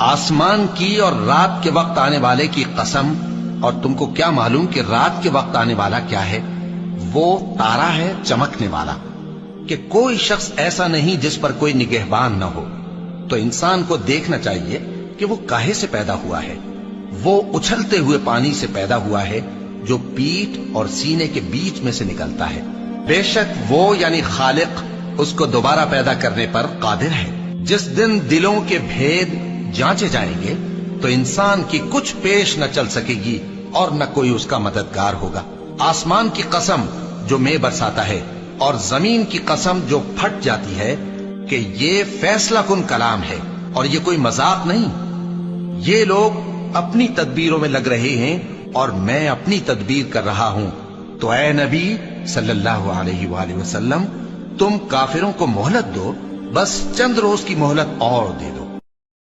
आसमान की और रात के वक्त आने वाले की कसम, और तुमको क्या मालूम कि रात के वक्त आने वाला क्या है? वो तारा है चमकने वाला, कि कोई शख्स ऐसा नहीं जिस पर कोई निगहबान न हो। तो इंसान को देखना चाहिए कि वो काहे से पैदा हुआ है। वो उछलते हुए पानी से पैदा हुआ है जो पीठ और सीने के बीच में से निकलता है। बेशक वो यानी खालिक उसको दोबारा पैदा करने पर कादिर है। जिस दिन दिलों के भेद जांचे जाएंगे तो इंसान की कुछ पेश न चल सकेगी और न कोई उसका मददगार होगा। आसमान की कसम जो मेघ बरसाता है, और जमीन की कसम जो फट जाती है, कि ये फैसला कुन कलाम है और ये कोई मजाक नहीं। ये लोग अपनी तदबीरों में लग रहे हैं और मैं अपनी तदबीर कर रहा हूं। तो ऐ नबी सल्लल्लाहु अलैहि वसल्लम, तुम काफिरों को मोहलत दो, बस चंद रोज की मोहलत और दे दो।